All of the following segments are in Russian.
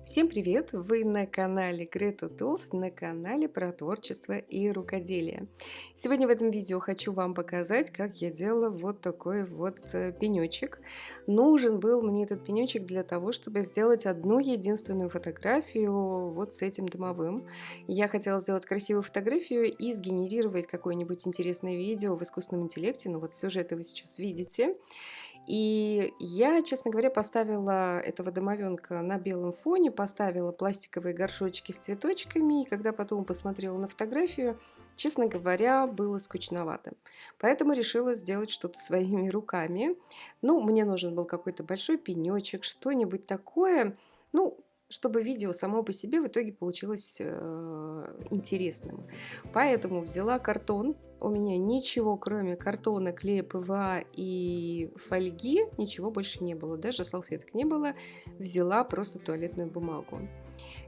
Всем привет! Вы на канале Greta Tools, на канале про творчество и рукоделие. Сегодня в этом видео хочу вам показать, как я делала вот такой вот пенечек. Нужен был мне этот пенечек для того, чтобы сделать одну единственную фотографию вот с этим домовым. Я хотела сделать красивую фотографию и сгенерировать какое-нибудь интересное видео в искусственном интеллекте, но вот сюжет вы сейчас видите. И я, честно говоря, поставила этого домовенка на белом фоне, поставила пластиковые горшочки с цветочками, и когда потом посмотрела на фотографию, честно говоря, было скучновато. Поэтому решила сделать что-то своими руками. Ну, мне нужен был какой-то большой пенечек, что-нибудь такое, ну, чтобы видео само по себе в итоге получилось интересным. Поэтому взяла картон. У меня ничего, кроме картона, клея ПВА и фольги, ничего больше не было. Даже салфеток не было. Взяла просто туалетную бумагу.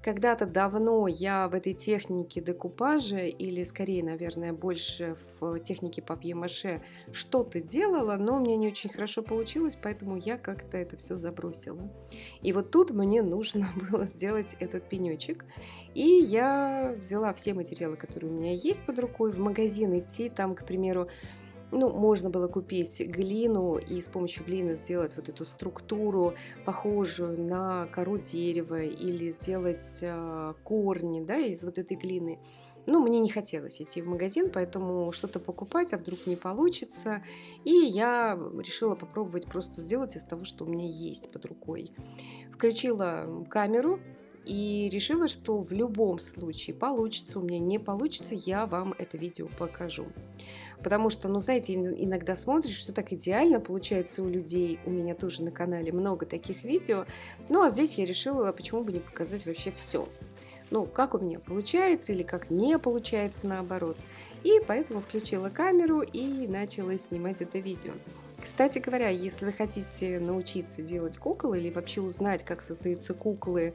Когда-то давно я в этой технике декупажа, или скорее, наверное, больше в технике папье-маше что-то делала, но у меня не очень хорошо получилось, поэтому я как-то это все забросила. И вот тут мне нужно было сделать этот пенечек. И я взяла все материалы, которые у меня есть под рукой, в магазин идти, там, к примеру, ну, можно было купить глину и с помощью глины сделать вот эту структуру, похожую на кору дерева, или сделать корни, да, из вот этой глины. Ну, мне не хотелось идти в магазин, поэтому что-то покупать, а вдруг не получится. И я решила попробовать просто сделать из того, что у меня есть под рукой. Включила камеру и решила, что в любом случае получится, у меня не получится, я вам это видео покажу. Потому что, ну, знаете, иногда смотришь, все так идеально получается у людей. У меня тоже на канале много таких видео. Ну, а здесь я решила, почему бы не показать вообще все. Ну, как у меня получается или как не получается наоборот. И поэтому включила камеру и начала снимать это видео. Кстати говоря, если вы хотите научиться делать кукол или вообще узнать, как создаются куклы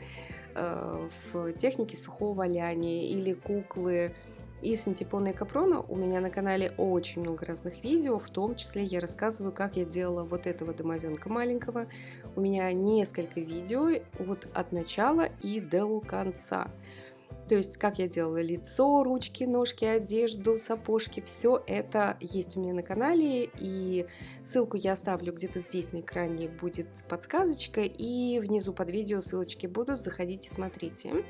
в технике сухого валяния или куклы из синтепона и капрона, у меня на канале очень много разных видео, в том числе я рассказываю, как я делала вот этого домовенка маленького. У меня несколько видео вот от начала и до конца. То есть, как я делала лицо, ручки, ножки, одежду, сапожки, все это есть у меня на канале, и ссылку я оставлю где-то здесь на экране, будет подсказочка, и внизу под видео ссылочки будут, заходите, смотрите.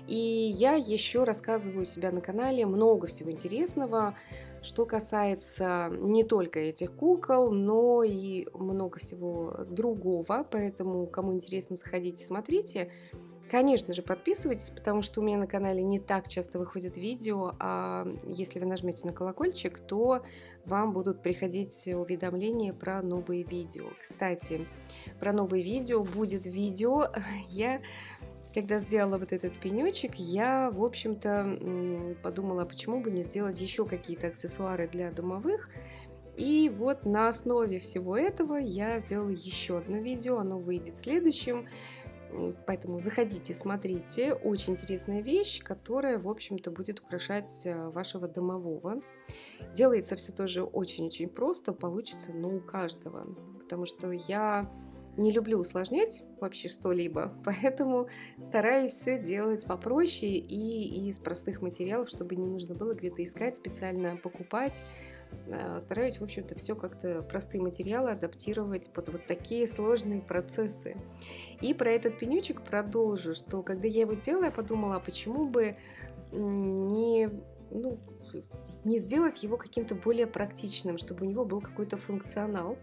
И я еще рассказываю у себя на канале много всего интересного, что касается не только этих кукол, но и много всего другого, поэтому, кому интересно, заходите, смотрите. Конечно же, подписывайтесь, потому что у меня на канале не так часто выходят видео, а если вы нажмете на колокольчик, то вам будут приходить уведомления про новые видео. Кстати, про новые видео будет видео. Я, когда сделала вот этот пенечек, я, в общем-то, подумала, почему бы не сделать еще какие-то аксессуары для домовых. И вот на основе всего этого я сделала еще одно видео, оно выйдет следующим. Поэтому заходите, смотрите. Очень интересная вещь, которая, в общем-то, будет украшать вашего домового. Делается все тоже очень-очень просто, получится, ну, у каждого. Потому что я не люблю усложнять вообще что-либо, поэтому стараюсь все делать попроще и из простых материалов, чтобы не нужно было где-то искать, специально покупать. Стараюсь, в общем-то, все как-то простые материалы адаптировать под вот такие сложные процессы. И про этот пенечек продолжу, что когда я его делала, я подумала, а почему бы не, ну, не сделать его каким-то более практичным, чтобы у него был какой-то функционал.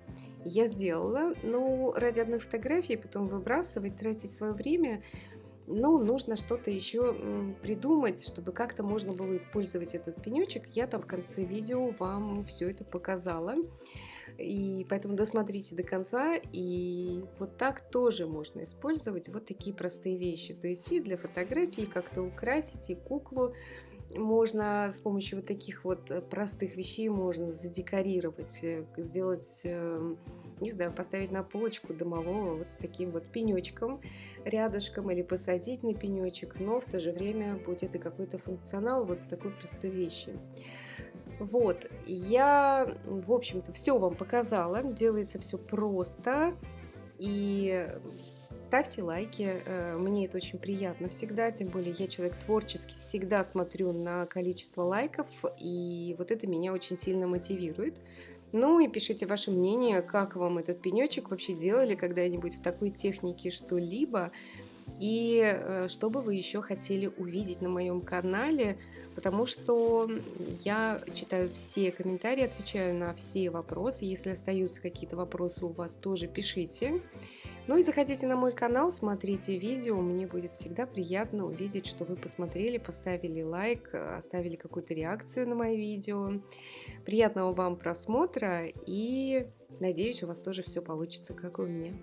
Я сделала, но ради одной фотографии потом выбрасывать, тратить свое время, ну, нужно что-то еще придумать, чтобы как-то можно было использовать этот пенечек. Я там в конце видео вам все это показала. И поэтому досмотрите до конца. И вот так тоже можно использовать вот такие простые вещи. То есть и для фотографии как-то украсить, и куклу можно с помощью вот таких вот простых вещей можно задекорировать, сделать, не знаю, поставить на полочку домового вот с таким вот пенечком рядышком или посадить на пенечек, но в то же время будет и какой-то функционал вот такой простой вещи. Вот, я, в общем-то, все вам показала, делается все просто, и Ставьте лайки, мне это очень приятно всегда, тем более я человек творческий, всегда смотрю на количество лайков, и вот это меня очень сильно мотивирует. Ну и пишите ваше мнение, как вам этот пенечек, вообще делали когда-нибудь в такой технике что-либо, и что бы вы еще хотели увидеть на моем канале, потому что я читаю все комментарии, отвечаю на все вопросы. Если остаются какие-то вопросы у вас, тоже пишите. Ну и заходите на мой канал, смотрите видео, мне будет всегда приятно увидеть, что вы посмотрели, поставили лайк, оставили какую-то реакцию на мои видео. Приятного вам просмотра и надеюсь, у вас тоже все получится, как и у меня.